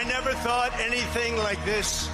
I never thought anything like this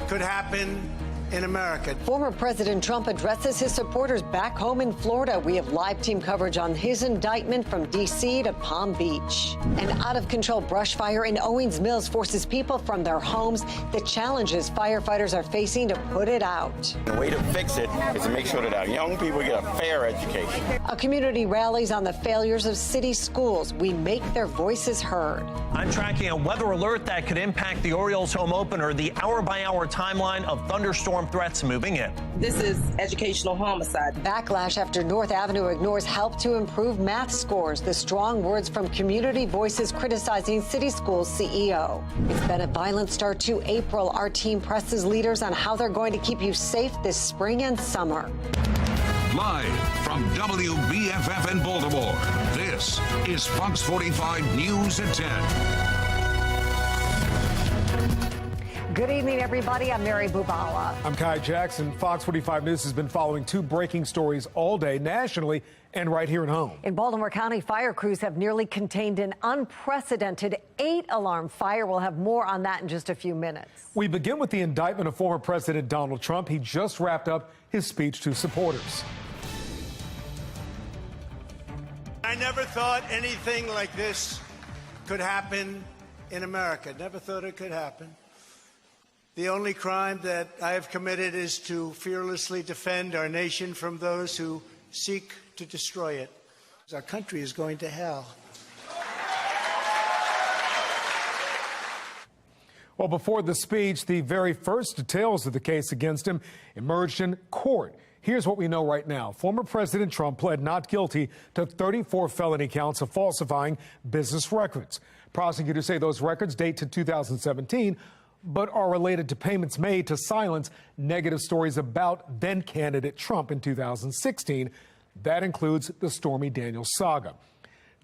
could happen in America. Former President Trump addresses his supporters back home in Florida. We have live team coverage on his indictment from D.C. to Palm Beach. An out-of-control brush fire in Owings Mills forces people from their homes. The challenges firefighters are facing to put it out. The way to fix it is to make sure that our young people get a fair education. A community rallies on the failures of city schools. We make their voices heard. I'm tracking a weather alert that could impact the Orioles home opener, the hour-by-hour timeline of thunderstorm threats moving in. This is educational homicide. Backlash after North Avenue ignores help to improve math scores. The strong words from community voices criticizing city schools CEO. It's been a violent start to April. Our team presses leaders on how they're going to keep you safe this spring and summer. Live from WBFF in Baltimore, this is Fox 45 News at 10. Good evening, everybody. I'm Mary Bubala. I'm Kai Jackson. Fox 45 News has been following two breaking stories all day nationally and right here at home. In Baltimore County, fire crews have nearly contained an unprecedented 8-alarm fire. We'll have more on that in just a few minutes. We begin with the indictment of former President Donald Trump. He just wrapped up his speech to supporters. I never thought anything like this could happen in America. Never thought it could happen. The only crime that I have committed is to fearlessly defend our nation from those who seek to destroy it. Our country is going to hell. Well, before the speech, the very first details of the case against him emerged in court. Here's what we know right now. Former President Trump pled not guilty to 34 felony counts of falsifying business records. Prosecutors say those records date to 2017, but are related to payments made to silence negative stories about then-candidate Trump in 2016. That includes the Stormy Daniels saga.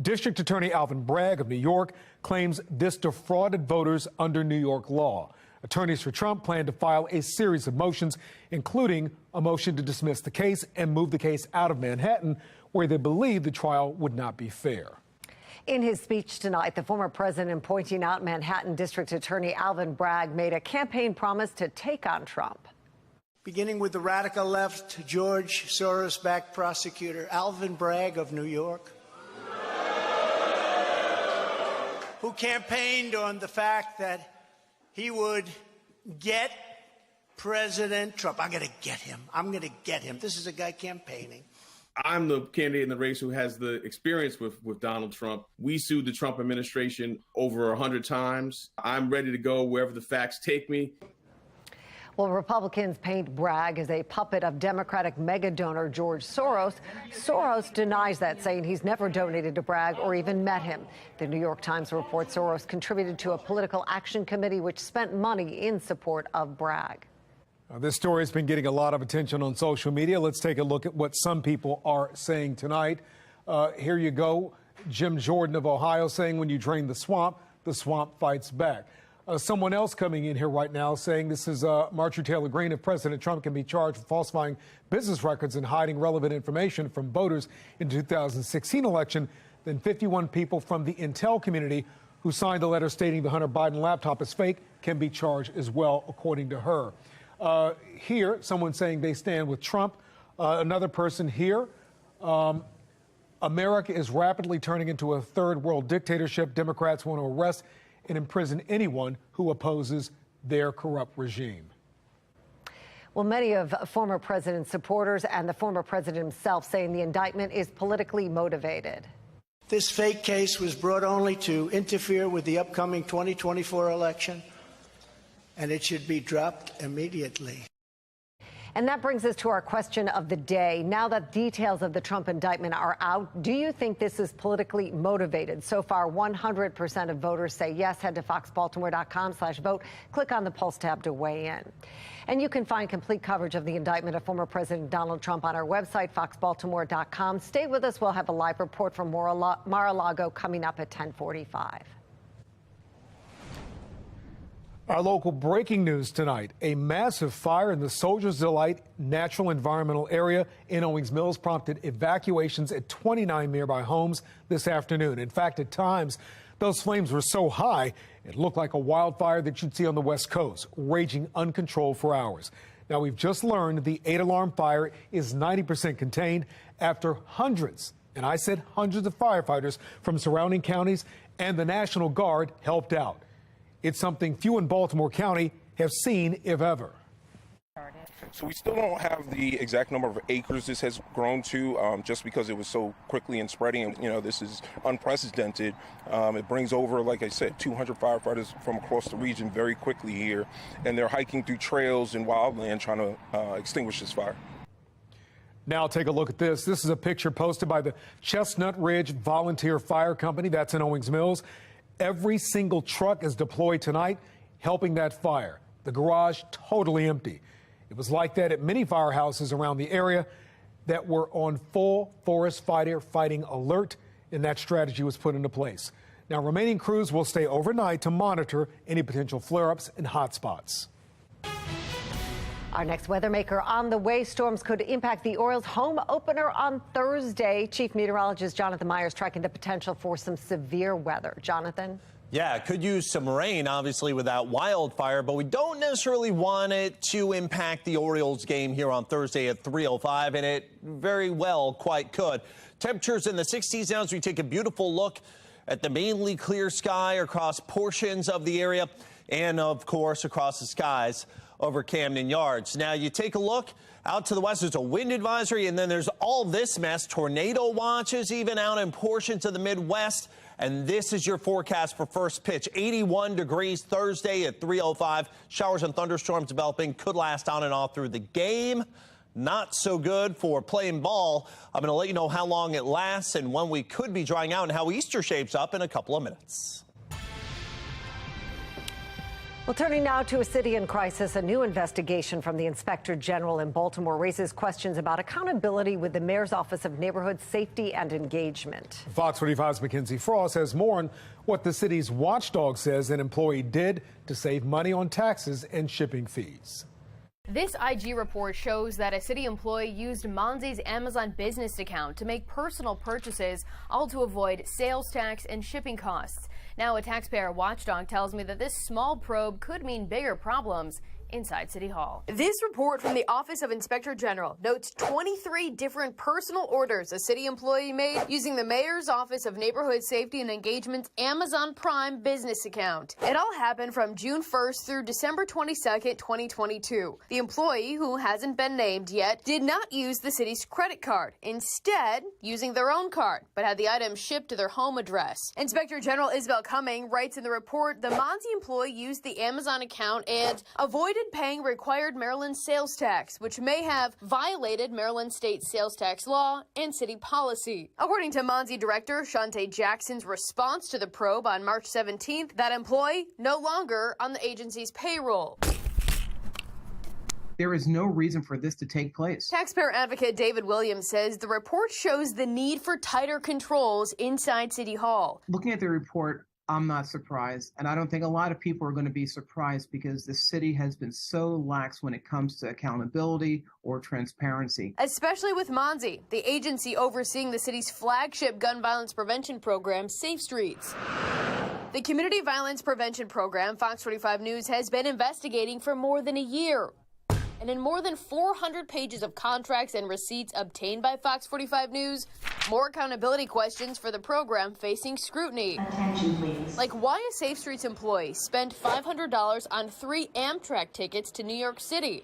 District Attorney Alvin Bragg of New York claims this defrauded voters under New York law. Attorneys for Trump plan to file a series of motions, including a motion to dismiss the case and move the case out of Manhattan, where they believe the trial would not be fair. In his speech tonight, the former president pointing out Manhattan District Attorney Alvin Bragg made a campaign promise to take on Trump. Beginning with the radical left, George Soros-backed prosecutor Alvin Bragg of New York, who campaigned on the fact that he would get President Trump. I'm going to get him. I'm going to get him. This is a guy campaigning. I'm the candidate in the race who has the experience with Donald Trump. We sued the Trump administration over 100 times. I'm ready to go wherever the facts take me. Well, Republicans paint Bragg as a puppet of Democratic mega donor George Soros. Soros denies that, saying he's never donated to Bragg or even met him. The New York Times reports Soros contributed to a political action committee which spent money in support of Bragg. This story has been getting a lot of attention on social media. Let's take a look at what some people are saying tonight. Here you go. Jim Jordan of Ohio saying when you drain the swamp fights back. Someone else coming in here right now saying this is Marjorie Taylor Greene. If President Trump can be charged with falsifying business records and hiding relevant information from voters in the 2016 election, then 51 people from the intel community who signed the letter stating the Hunter Biden laptop is fake can be charged as well, according to her. Here, someone saying they stand with Trump. Another person here. America is rapidly turning into a third world dictatorship. Democrats want to arrest and imprison anyone who opposes their corrupt regime. Well, many of former president's supporters and the former president himself saying the indictment is politically motivated. This fake case was brought only to interfere with the upcoming 2024 election, and it should be dropped immediately. And that brings us to our question of the day. Now that details of the Trump indictment are out, do you think this is politically motivated? So far, 100% of voters say yes. Head to foxbaltimore.com/vote. Click on the Pulse tab to weigh in. And you can find complete coverage of the indictment of former President Donald Trump on our website, foxbaltimore.com. Stay with us. We'll have a live report from Mar-a-Lago coming up at 10:45. Our local breaking news tonight. A massive fire in the Soldier's Delight Natural Environmental Area in Owings Mills prompted evacuations at 29 nearby homes this afternoon. In fact, at times, Those flames were so high, it looked like a wildfire that you'd see on the West Coast, raging uncontrolled for hours. Now, we've just learned the 8-alarm fire is 90% contained after hundreds, and I said hundreds of firefighters from surrounding counties and the National Guard helped out. It's something few in Baltimore County have seen, if ever. So we still don't have the exact number of acres this has grown to, just because it was so quickly and spreading. And, you know, this is unprecedented. It brings over, like I said, 200 firefighters from across the region very quickly here, and they're hiking through trails and wildland trying to extinguish this fire. Now take a look at this. This is a picture posted by the Chestnut Ridge Volunteer Fire Company. That's in Owings Mills. Every single truck is deployed tonight, helping that fire. The garage totally empty. It was like that at many firehouses around the area that were on full forest fire fighting alert, and that strategy was put into place. Now, remaining crews will stay overnight to monitor any potential flare-ups and hotspots. Our next weather maker on the way. Storms could impact the Orioles' home opener on Thursday. Chief Meteorologist Jonathan Myers tracking the potential for some severe weather. Jonathan? Yeah, could use some rain, obviously, with that wildfire, but we don't necessarily want it to impact the Orioles game here on Thursday at 3:05, and it very well quite could. Temperatures in the 60s now as we take a beautiful look at the mainly clear sky across portions of the area and, of course, across the skies over Camden Yards. Now, you take a look out to the west, there's a wind advisory, and then there's all this mess, tornado watches even out in portions of the Midwest. And this is your forecast for first pitch. 81 degrees Thursday at 3:05. Showers and thunderstorms developing, could last on and off through the game. Not so good for playing ball. I'm going to let you know how long it lasts and when we could be drying out and how Easter shapes up in a couple of minutes. Well, turning now to a city in crisis, a new investigation from the Inspector General in Baltimore raises questions about accountability with the Mayor's Office of Neighborhood Safety and Engagement. Fox 45's Mackenzie Frost has more on what the city's watchdog says an employee did to save money on taxes and shipping fees. This IG report shows that a city employee used Monzi's Amazon business account to make personal purchases, all to avoid sales tax and shipping costs. Now, a taxpayer watchdog tells me that this small probe could mean bigger problems inside City Hall. This report from the Office of Inspector General notes 23 different personal orders a city employee made using the Mayor's Office of Neighborhood Safety and Engagement's Amazon Prime business account. It all happened from June 1st through December 22nd, 2022. The employee, who hasn't been named yet, did not use the city's credit card, instead using their own card, but had the items shipped to their home address. Inspector General Isabel Cumming writes in the report the Monzi employee used the Amazon account and avoided paying required Maryland sales tax, which may have violated Maryland state sales tax law and city policy. According to Monzi Director Shante Jackson's response to the probe on March 17th, that employee no longer on the agency's payroll. There is no reason for this to take place. Taxpayer advocate David Williams says the report shows the need for tighter controls inside City Hall. Looking at the report, I'm not surprised, and I don't think a lot of people are going to be surprised because the city has been so lax when it comes to accountability or transparency. Especially with Monzi, the agency overseeing the city's flagship gun violence prevention program, Safe Streets. The Community Violence Prevention Program, Fox 45 News, has been investigating for more than a year. And in more than 400 pages of contracts and receipts obtained by Fox 45 News, more accountability questions for the program facing scrutiny. Attention, please. Like why a Safe Streets employee spent $500 on 3 Amtrak tickets to New York City,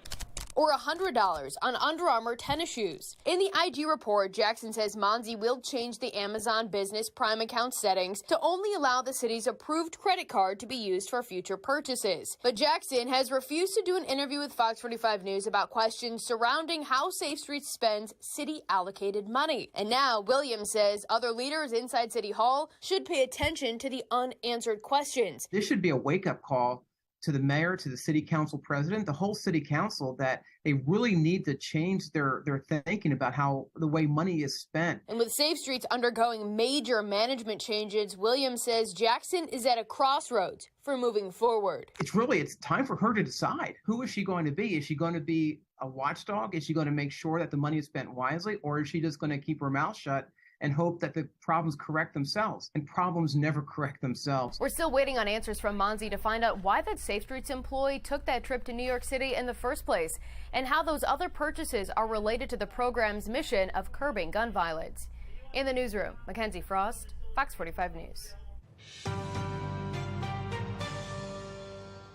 or $100 on Under Armour tennis shoes. In the IG report, Jackson says Monzi will change the Amazon Business Prime account settings to only allow the city's approved credit card to be used for future purchases. But Jackson has refused to do an interview with Fox 45 News about questions surrounding how Safe Streets spends city-allocated money. And now Williams says other leaders inside City Hall should pay attention to the unanswered questions. This should be a wake-up call to the mayor, to the city council president, the whole city council, that they really need to change their thinking about how the way money is spent. And with Safe Streets undergoing major management changes, Williams says Jackson is at a crossroads for moving forward. It's time for her to decide. Who is she going to be? Is she going to be a watchdog? Is she going to make sure that the money is spent wisely? Or is she just going to keep her mouth shut and hope that the problems correct themselves. And problems never correct themselves. We're still waiting on answers from Monzi to find out why that Safe Streets employee took that trip to New York City in the first place and how those other purchases are related to the program's mission of curbing gun violence. In the newsroom, Mackenzie Frost, Fox 45 News.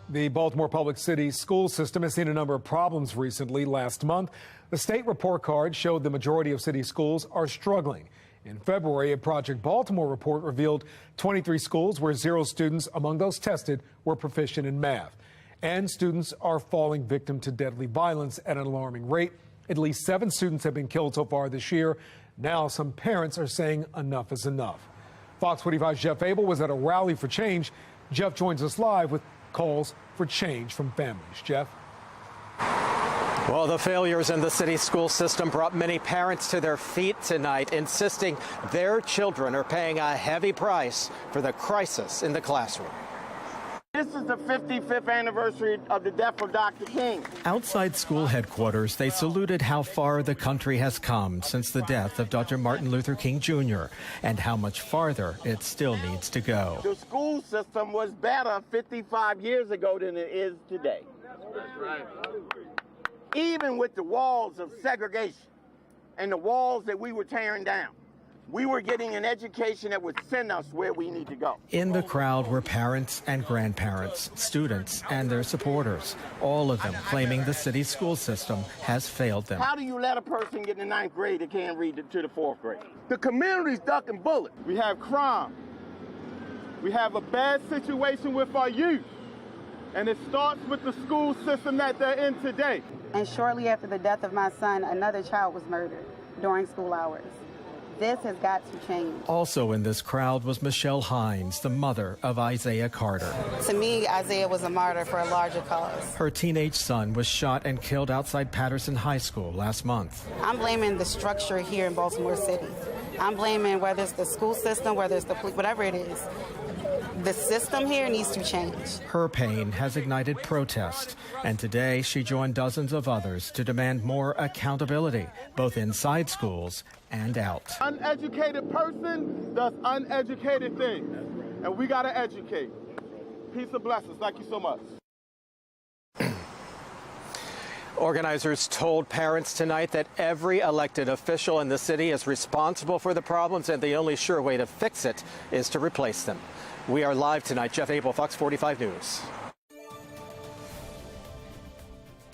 The Baltimore Public City school system has seen a number of problems recently. Last month, the state report card showed the majority of city schools are struggling. In February, a Project Baltimore report revealed 23 schools where 0 students among those tested were proficient in math. And students are falling victim to deadly violence at an alarming rate. At least 7 students have been killed so far this year. Now some parents are saying enough is enough. Fox 45's Jeff Abel was at a rally for change. Jeff joins us live with calls for change from families. Jeff? Well, the failures in the city school system brought many parents to their feet tonight, insisting their children are paying a heavy price for the crisis in the classroom. This is the 55th anniversary of the death of Dr. King. Outside school headquarters, they saluted how far the country has come since the death of Dr. Martin Luther King Jr. and how much farther it still needs to go. The school system was better 55 years ago than it is today. That's right. Even with the walls of segregation and the walls that we were tearing down, we were getting an education that would send us where we need to go. In the crowd were parents and grandparents, students and their supporters, all of them claiming the city school system has failed them. How do you let a person get in the 9th grade that can't read to the 4th grade? The community's ducking bullets. We have crime. We have a bad situation with our youth. And it starts with the school system that they're in today. And shortly after the death of my son, another child was murdered during school hours. This has got to change. Also in this crowd was Michelle Hines, the mother of Isaiah Carter. To me, Isaiah was a martyr for a larger cause. Her teenage son was shot and killed outside Patterson High School last month. I'm blaming the structure here in Baltimore City. I'm blaming whether it's the school system, whether it's the police, whatever it is. The system here needs to change. Her pain has ignited protest, and today she joined dozens of others to demand more accountability, both inside schools and out. Uneducated person does uneducated things, and we got to educate. Peace and blessings. Thank you so much. Organizers told parents tonight that every elected official in the city is responsible for the problems, and the only sure way to fix it is to replace them. We are live tonight. Jeff Abel, Fox 45 News.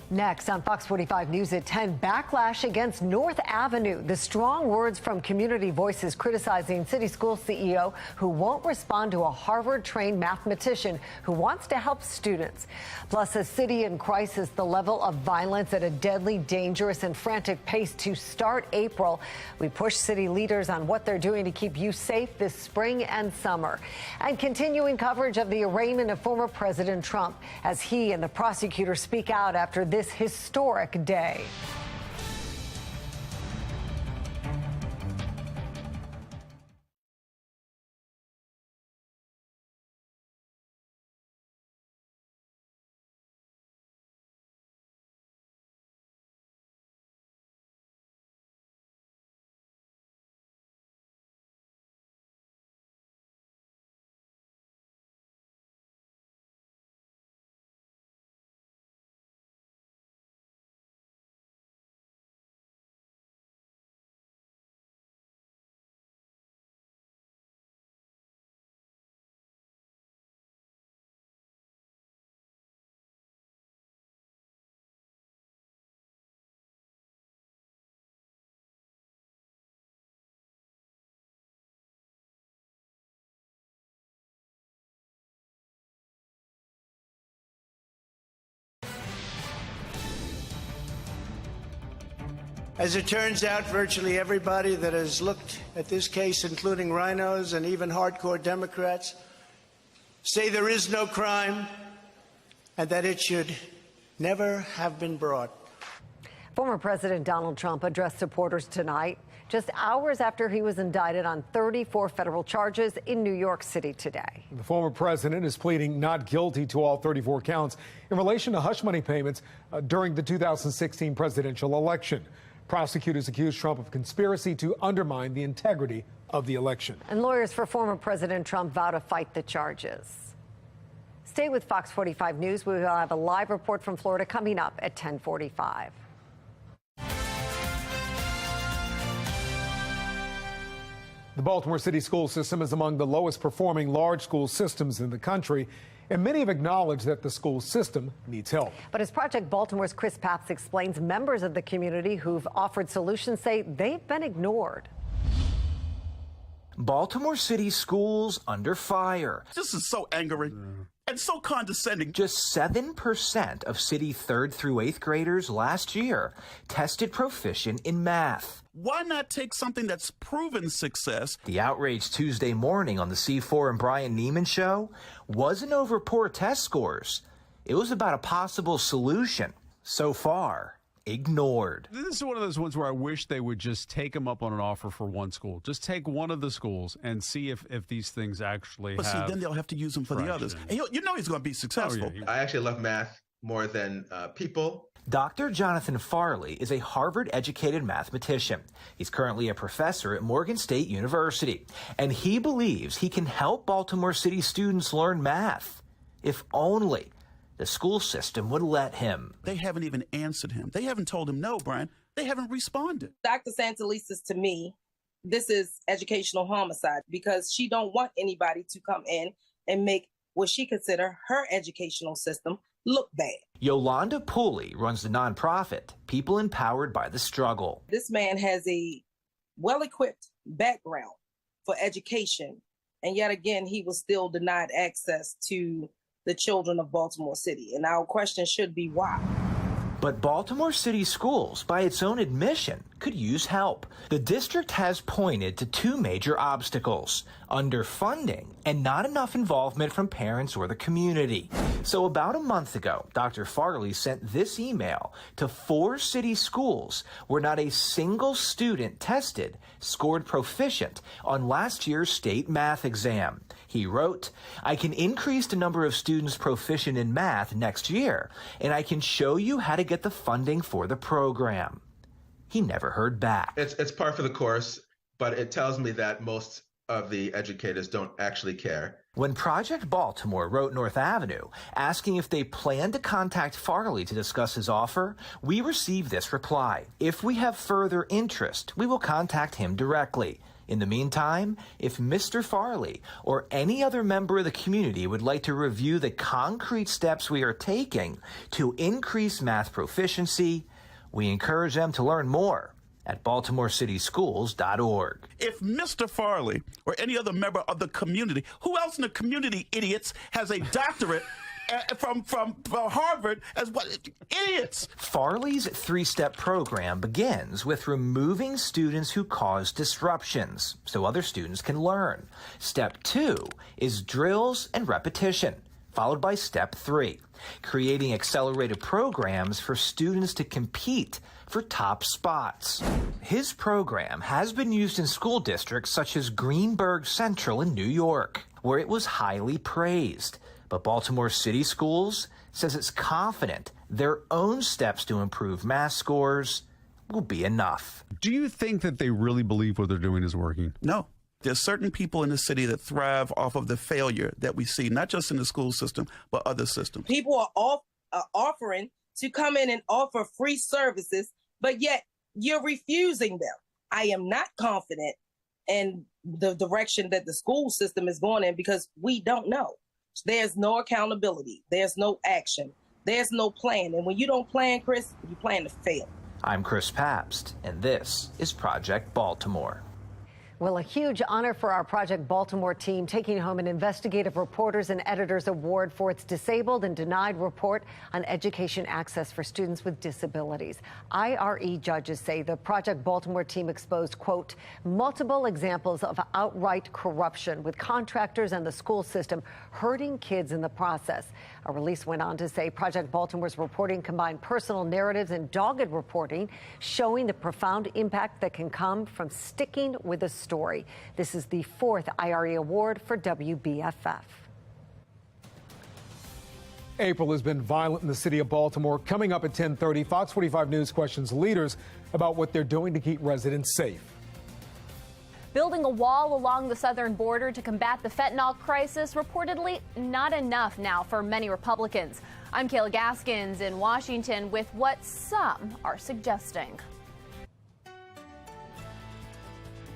Next on Fox 45 News at 10, backlash against North Avenue. The strong words from community voices criticizing city school CEO who won't respond to a Harvard-trained mathematician who wants to help students. Plus, a city in crisis, the level of violence at a deadly, dangerous, and frantic pace to start April. We push city leaders on what they're doing to keep you safe this spring and summer. And continuing coverage of the arraignment of former President Trump as he and the prosecutor speak out after this historic day. As it turns out, virtually everybody that has looked at this case, including rhinos and even hardcore Democrats, say there is no crime and that it should never have been brought. Former President Donald Trump addressed supporters tonight, just hours after he was indicted on 34 federal charges in New York City today. The former president is pleading not guilty to all 34 counts in relation to hush money payments during the 2016 presidential election. Prosecutors accuse Trump of conspiracy to undermine the integrity of the election. And lawyers for former President Trump vow to fight the charges. Stay with Fox 45 News. We will have a live report from Florida coming up at 10:45. The Baltimore City school system is among the lowest performing large school systems in the country, and many have acknowledged that the school system needs help. But as Project Baltimore's Chris Papst explains, members of the community who've offered solutions say they've been ignored. Baltimore City schools under fire. This is so angering and so condescending. Just 7% of city 3rd through 8th graders last year tested proficient in math. Why not take something that's proven success? The outrage Tuesday morning on the C4 and Brian Neiman show wasn't over poor test scores. It was about a possible solution. So far, ignored. This is one of those ones where I wish they would just take them up on an offer for one school. Just take one of the schools and see if these things actually But see, then they'll have to use them for the others. And you know he's going to be successful. Oh, yeah. I actually love math more than people. Dr. Jonathan Farley is a Harvard-educated mathematician. He's currently a professor at Morgan State University, and he believes he can help Baltimore City students learn math, if only the school system would let him. They haven't even answered him. They haven't told him no, Brian. They haven't responded. Dr. Santelisa's, to me, this is educational homicide because she don't want anybody to come in and make what she consider her educational system look bad. Yolanda Pooley runs the nonprofit People Empowered by the Struggle. This man has a well-equipped background for education, and yet again, he was still denied access to the children of Baltimore City. And our question should be why? But Baltimore City schools, by its own admission, could use help. The district has pointed to two major obstacles: underfunding and not enough involvement from parents or the community. So about a month ago, Dr. Farley sent this email to 4 city schools where not a single student tested scored proficient on last year's state math exam. He wrote, "I can increase the number of students proficient in math next year, and I can show you how to get the funding for the program." He never heard back. It's par for the course, but it tells me that most of the educators don't actually care. When Project Baltimore wrote North Avenue asking if they plan to contact Farley to discuss his offer, we received this reply: "If we have further interest, we will contact him directly. In the meantime, if Mr. Farley or any other member of the community would like to review the concrete steps we are taking to increase math proficiency, we encourage them to learn more at baltimorecityschools.org. If Mr. Farley or any other member of the community, who else in the community, idiots, has a doctorate from Harvard as what? Idiots! Farley's 3-step program begins with removing students who cause disruptions so other students can learn. Step 2 is drills and repetition, followed by Step 3, creating accelerated programs for students to compete for top spots. His program has been used in school districts such as Greenburgh Central in New York, where it was highly praised. But Baltimore City Schools says it's confident their own steps to improve math scores will be enough. Do you think that they really believe what they're doing is working? No. There's certain people in the city that thrive off of the failure that we see, not just in the school system, but other systems. People are offering to come in and offer free services, but yet you're refusing them. I am not confident in the direction that the school system is going in because we don't know. There's no accountability. There's no action. There's no plan. And when you don't plan, Chris, you plan to fail. I'm Chris Papst, and this is Project Baltimore. Well, a huge honor for our Project Baltimore team, taking home an Investigative Reporters and Editors Award for its Disabled and Denied Report on Education Access for Students with Disabilities. IRE judges say the Project Baltimore team exposed, quote, multiple examples of outright corruption with contractors and the school system hurting kids in the process. A release went on to say Project Baltimore's reporting combined personal narratives and dogged reporting, showing the profound impact that can come from sticking with a story. This is the 4th IRE award for WBFF. April has been violent in the city of Baltimore. Coming up at 10:30, Fox 45 News questions leaders about what they're doing to keep residents safe. Building a wall along the southern border to combat the fentanyl crisis, reportedly not enough now for many Republicans. I'm Kayla Gaskins in Washington with what some are suggesting.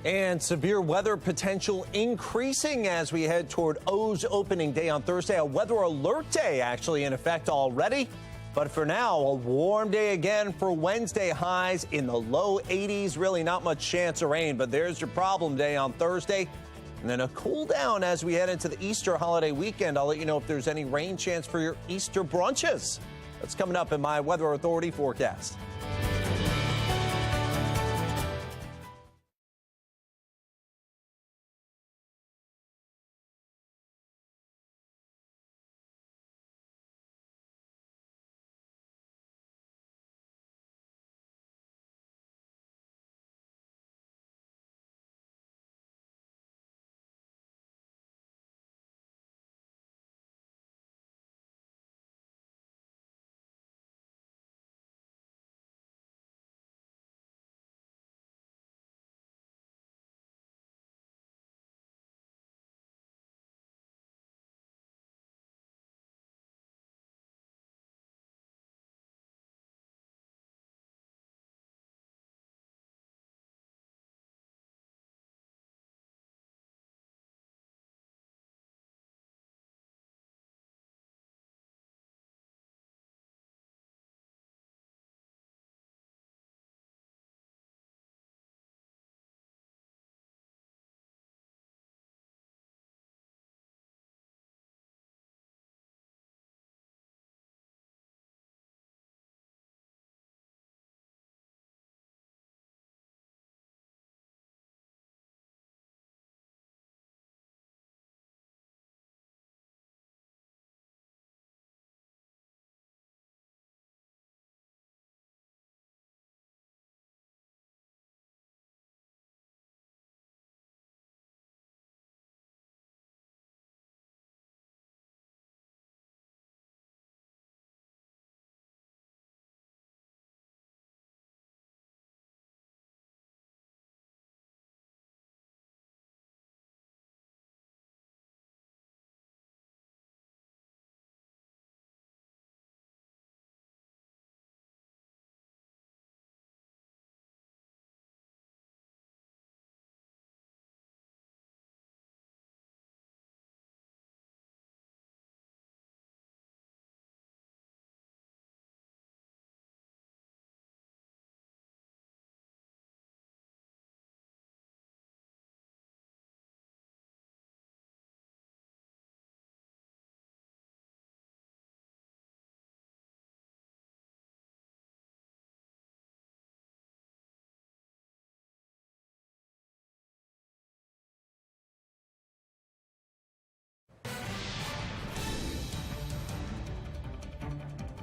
And severe weather potential increasing as we head toward O's opening day on Thursday. A weather alert day actually in effect already. But for now, a warm day again for Wednesday, highs in the low 80s. Really not much chance of rain, but there's your problem day on Thursday. And then a cool down as we head into the Easter holiday weekend. I'll let you know if there's any rain chance for your Easter brunches. That's coming up in my Weather Authority forecast.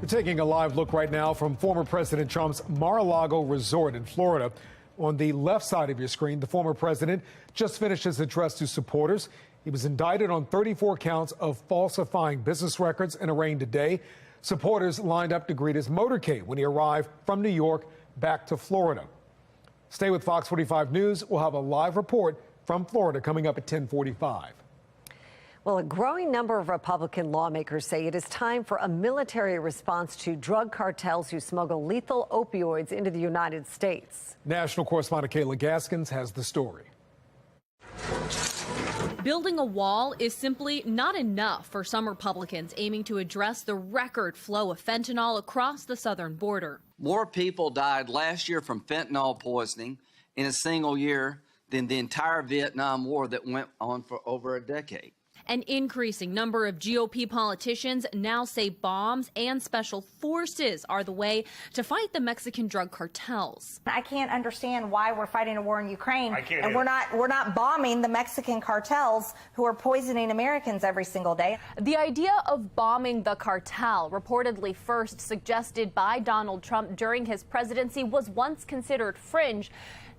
We're taking a live look right now from former President Trump's Mar-a-Lago resort in Florida. On the left side of your screen, the former president just finished his address to supporters. He was indicted on 34 counts of falsifying business records and arraigned today. Supporters lined up to greet his motorcade when he arrived from New York back to Florida. Stay with Fox 45 News. We'll have a live report from Florida coming up at 10:45. Well, a growing number of Republican lawmakers say it is time for a military response to drug cartels who smuggle lethal opioids into the United States. National correspondent Kayla Gaskins has the story. Building a wall is simply not enough for some Republicans aiming to address the record flow of fentanyl across the southern border. More people died last year from fentanyl poisoning in a single year than the entire Vietnam War that went on for over a decade. An increasing number of GOP politicians now say bombs and special forces are the way to fight the Mexican drug cartels. I can't understand why we're fighting a war in Ukraine and we're not bombing the Mexican cartels who are poisoning Americans every single day. The idea of bombing the cartel, reportedly first suggested by Donald Trump during his presidency, was once considered fringe.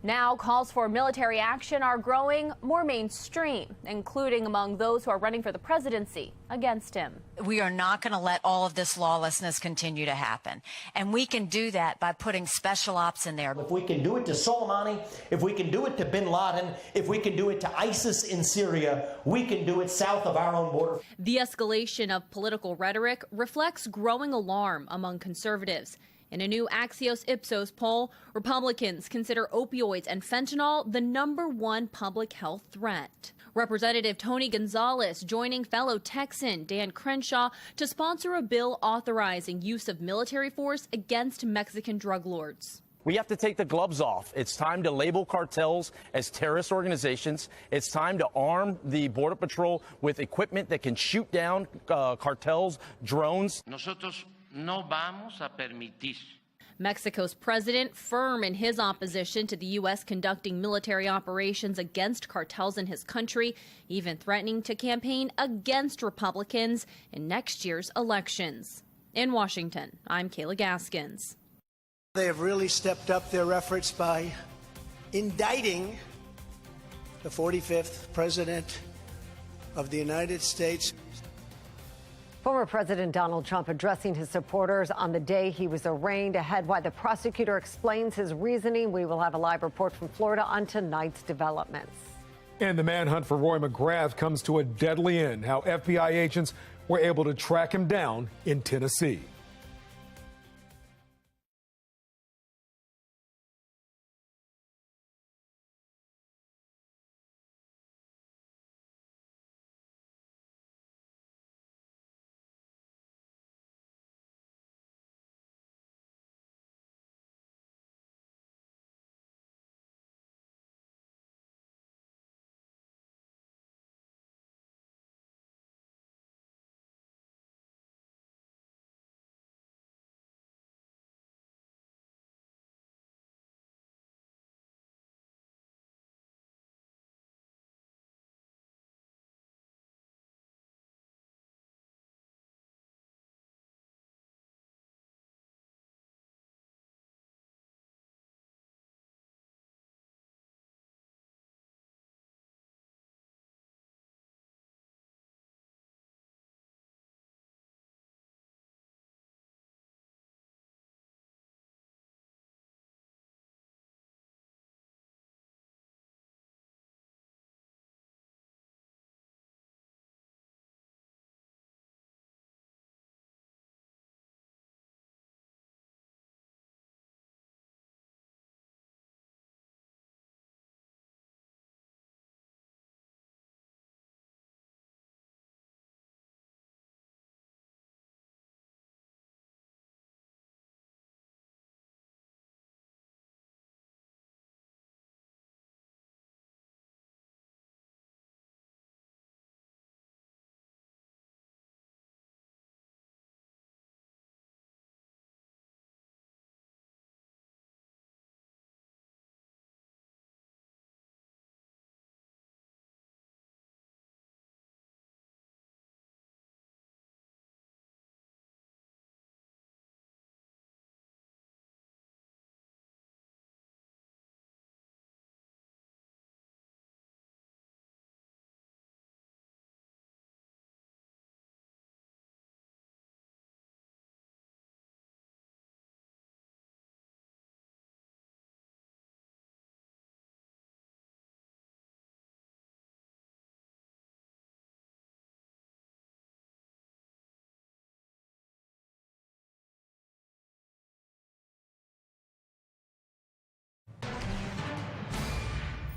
Now, calls for military action are growing more mainstream, including among those who are running for the presidency against him. We are not going to let all of this lawlessness continue to happen. And we can do that by putting special ops in there. If we can do it to Soleimani, if we can do it to bin Laden, if we can do it to ISIS in Syria, we can do it south of our own border. The escalation of political rhetoric reflects growing alarm among conservatives. In a new Axios Ipsos poll, Republicans consider opioids and fentanyl the #1 public health threat. Representative Tony Gonzalez joining fellow Texan Dan Crenshaw to sponsor a bill authorizing use of military force against Mexican drug lords. We have to take the gloves off. It's time to label cartels as terrorist organizations. It's time to arm the Border Patrol with equipment that can shoot down cartels, drones. Nosotros no vamos a permitir. Mexico's president firm in his opposition to the U.S. conducting military operations against cartels in his country, even threatening to campaign against Republicans in next year's elections. In Washington, I'm Kayla Gaskins. They have really stepped up their efforts by indicting the 45th President of the United States. Former President Donald Trump addressing his supporters on the day he was arraigned. Ahead, why the prosecutor explains his reasoning. We will have a live report from Florida on tonight's developments. And the manhunt for Roy McGrath comes to a deadly end. How FBI agents were able to track him down in Tennessee.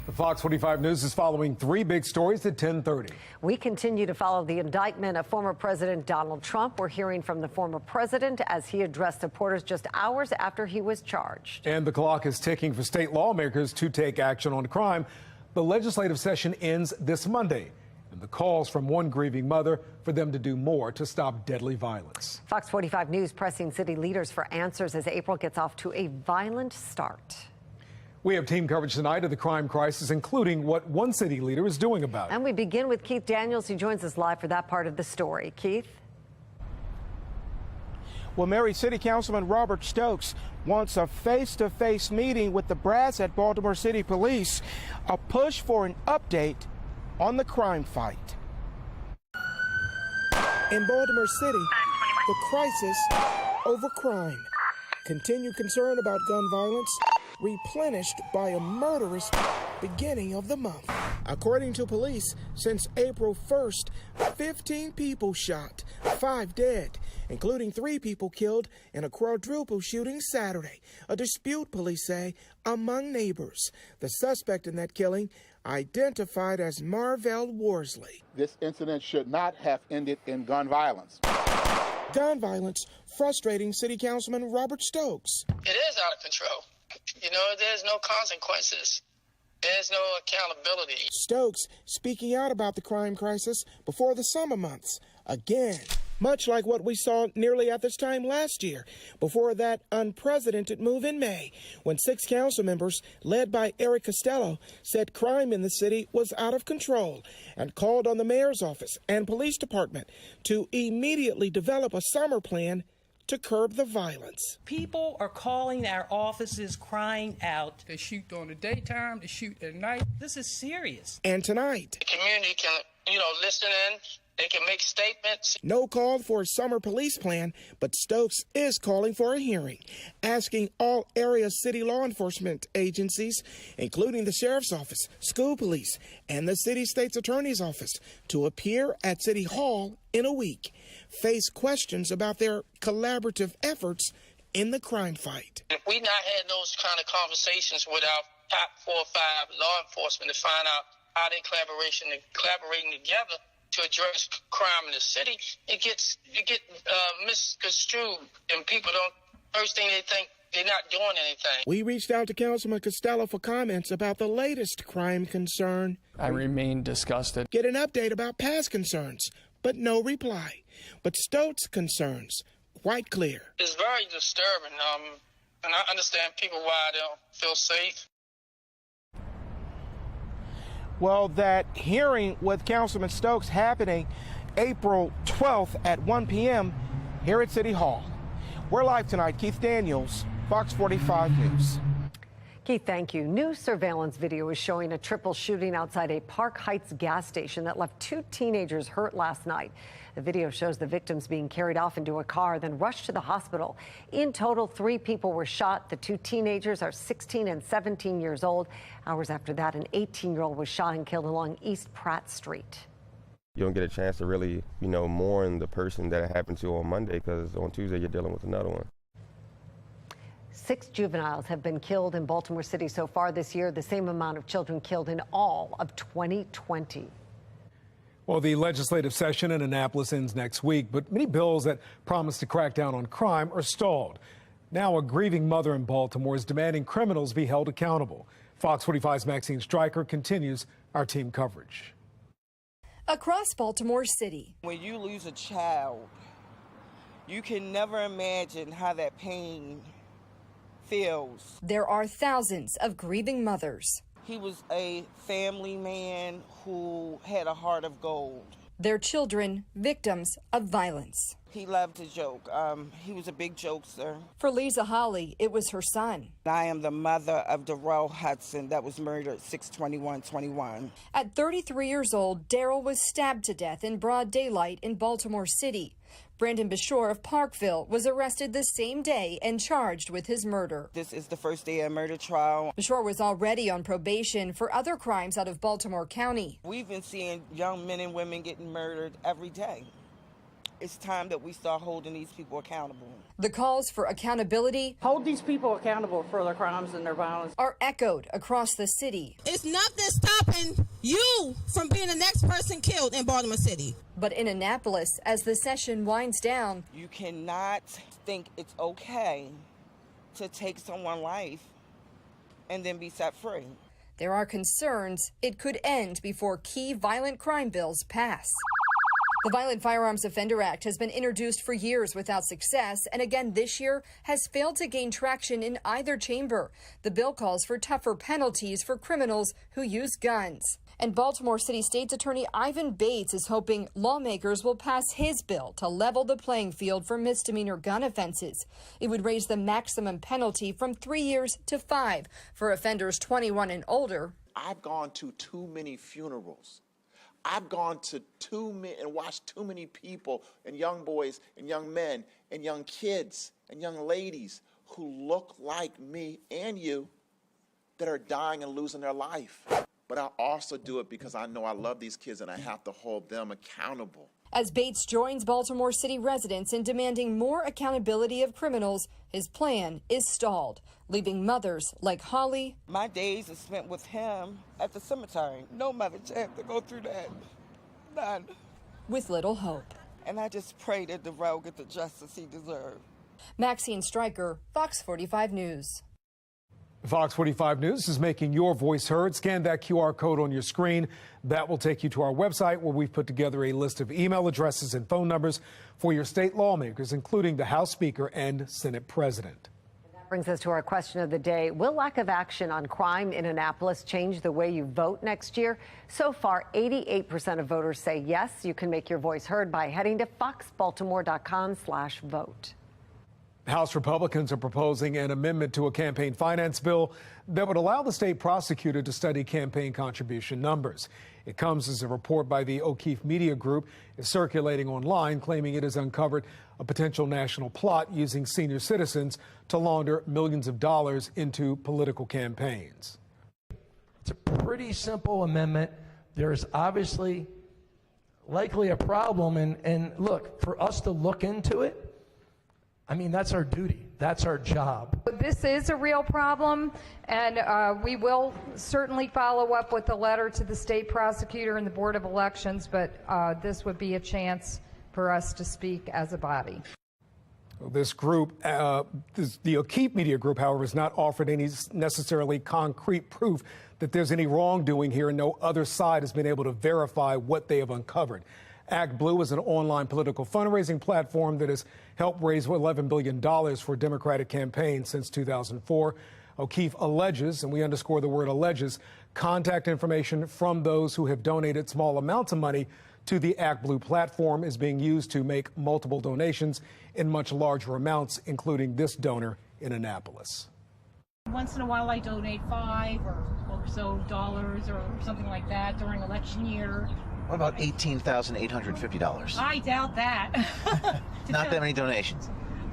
The Fox 45 News is following three big stories at 10:30. We continue to follow the indictment of former President Donald Trump. We're hearing from the former president as he addressed supporters just hours after he was charged. And the clock is ticking for state lawmakers to take action on crime. The legislative session ends this Monday. And the calls from one grieving mother for them to do more to stop deadly violence. Fox 45 News pressing city leaders for answers as April gets off to a violent start. We have team coverage tonight of the crime crisis, including what one city leader is doing about it. And we begin with Keith Daniels, who joins us live for that part of the story. Keith? Well, Mary, City Councilman Robert Stokes wants a face-to-face meeting with the brass at Baltimore City Police, a push for an update on the crime fight. In Baltimore City, the crisis over crime. Continued concern about gun violence replenished by a murderous beginning of the month. According to police, since April 1st, 15 people shot, 5 dead, including 3 people killed in a quadruple shooting Saturday. A dispute, police say, among neighbors. The suspect in that killing identified as Marvell Worsley. This incident should not have ended in gun violence. Gun violence frustrating City Councilman Robert Stokes. It is out of control. You know, there's no consequences. There's no accountability. Stokes speaking out about the crime crisis before the summer months. Again, much like what we saw nearly at this time last year, before that unprecedented move in May, when 6 council members, led by Eric Costello, said crime in the city was out of control and called on the mayor's office and police department to immediately develop a summer plan to curb the violence. People are calling our offices crying out. They shoot during the daytime, they shoot at night. This is serious. And tonight, The community can, listen in. They can make statements. no call for a summer police plan, but Stokes is calling for a hearing, asking all area city law enforcement agencies, including the sheriff's office, school police, and the city state's attorney's office, to appear at City Hall in a week, face questions about their collaborative efforts in the crime fight. If we not had those kind of conversations with our top 4 or 5 law enforcement to find out how they collaborating together to address crime in the city, it gets misconstrued, and people don't. First thing they think, they're not doing anything. We reached out to Councilman Costello for comments about the latest crime concern. I remain disgusted. Get an update about past concerns, but no reply. But Stokes' concerns quite clear. It's very disturbing, and I understand people why they don't feel safe. Well, that hearing with Councilman Stokes happening April 12th at 1 p.m. here at City Hall. We're live tonight. Keith Daniels, Fox 45 News. Keith, thank you. New surveillance video is showing a triple shooting outside a Park Heights gas station that left 2 teenagers hurt last night. The video shows the victims being carried off into a car, then rushed to the hospital. In total, 3 people were shot. The 2 teenagers are 16 and 17 years old. Hours after that, an 18-year-old was shot and killed along East Pratt Street. You don't get a chance to really, mourn the person that it happened to on Monday, because on Tuesday you're dealing with another one. 6 juveniles have been killed in Baltimore City so far this year, the same amount of children killed in all of 2020. Well, the legislative session in Annapolis ends next week, but many bills that promise to crack down on crime are stalled. Now a grieving mother in Baltimore is demanding criminals be held accountable. Fox 45's Maxine Stryker continues our team coverage. Across Baltimore City. When you lose a child, you can never imagine how that pain feels. There are thousands of grieving mothers. He was a family man who had a heart of gold. Their children, victims of violence. He loved to joke. He was a big jokester. For Lisa Holly, it was her son. I am the mother of Darrell Hudson that was murdered 6/21/21. At 33 years old, Darrell was stabbed to death in broad daylight in Baltimore City. Brandon Bashore of Parkville was arrested the same day and charged with his murder. This is the first day of murder trial. Bashore was already on probation for other crimes out of Baltimore County. We've been seeing young men and women getting murdered every day. It's time that we start holding these people accountable. The calls for accountability, hold these people accountable for their crimes and their violence, are echoed across the city. It's nothing stopping you from being the next person killed in Baltimore City. But in Annapolis, as the session winds down, you cannot think it's okay to take someone's life and then be set free. There are concerns it could end before key violent crime bills pass. The Violent Firearms Offender Act has been introduced for years without success, and again this year has failed to gain traction in either chamber. The bill calls for tougher penalties for criminals who use guns. And Baltimore City State's Attorney Ivan Bates is hoping lawmakers will pass his bill to level the playing field for misdemeanor gun offenses. It would raise the maximum penalty from 3 years to 5 for offenders 21 and older. I've gone to too many funerals. I've gone to and watched too many people and young boys and young men and young kids and young ladies who look like me and you that are dying and losing their life. But I also do it because I know I love these kids and I have to hold them accountable. As Bates joins Baltimore City residents in demanding more accountability of criminals, his plan is stalled, leaving mothers like Holly. My days are spent with him at the cemetery. No mother should have to go through that. None. With little hope. And I just pray that Darrell get the justice he deserves. Maxine Stryker, Fox 45 News. Fox 45 News is making your voice heard. Scan that QR code on your screen. That will take you to our website where we've put together a list of email addresses and phone numbers for your state lawmakers, including the House Speaker and Senate President. That brings us to our question of the day. Will lack of action on crime in Annapolis change the way you vote next year? So far, 88% of voters say yes. You can make your voice heard by heading to foxbaltimore.com/vote. House Republicans are proposing an amendment to a campaign finance bill that would allow the state prosecutor to study campaign contribution numbers. It comes as a report by the O'Keefe Media Group is circulating online, claiming it has uncovered a potential national plot using senior citizens to launder millions of dollars into political campaigns. It's a pretty simple amendment. There is obviously likely a problem, and look, for us to look into it, I mean, that's our duty. That's our job. This is a real problem, and we will certainly follow up with a letter to the state prosecutor and the Board of Elections, but this would be a chance for us to speak as a body. This group, the O'Keefe Media Group, however, has not offered any necessarily concrete proof that there's any wrongdoing here, and no other side has been able to verify what they have uncovered. Act Blue is an online political fundraising platform that has helped raise $11 billion for Democratic campaigns since 2004. O'Keefe alleges, and we underscore the word alleges, contact information from those who have donated small amounts of money to the Act Blue platform is being used to make multiple donations in much larger amounts, including this donor in Annapolis. Once in a while I donate $5 or so dollars or something like that during election year. What about $18,850? I doubt that. Not that many donations.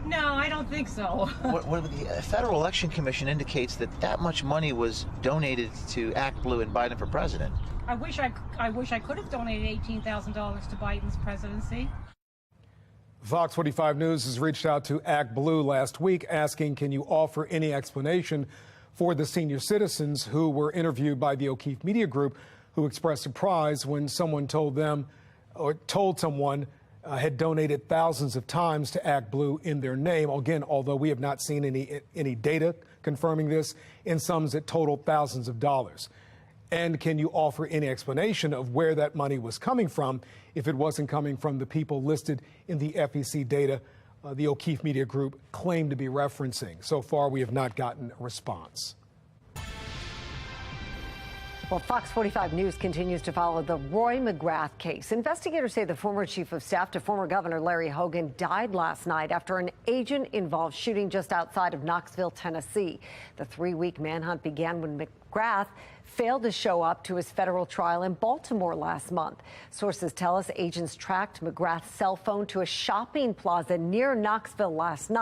No, I don't think so. What the Federal Election Commission indicates that much money was donated to Act Blue and Biden for president. I wish I could have donated $18,000 to Biden's presidency. Fox 45 News has reached out to Act Blue last week asking, can you offer any explanation for the senior citizens who were interviewed by the O'Keefe Media Group who expressed surprise when someone told them or told someone had donated thousands of times to Act Blue in their name. Again, although we have not seen any data confirming this, in sums that totaled thousands of dollars. And can you offer any explanation of where that money was coming from if it wasn't coming from the people listed in the FEC data the O'Keefe Media Group claimed to be referencing? So far, we have not gotten a response. Well, Fox 45 News continues to follow the Roy McGrath case. Investigators say the former chief of staff to former Governor Larry Hogan died last night after an agent-involved shooting just outside of Knoxville, Tennessee. The 3-week manhunt began when McGrath failed to show up to his federal trial in Baltimore last month. Sources tell us agents tracked McGrath's cell phone to a shopping plaza near Knoxville last night.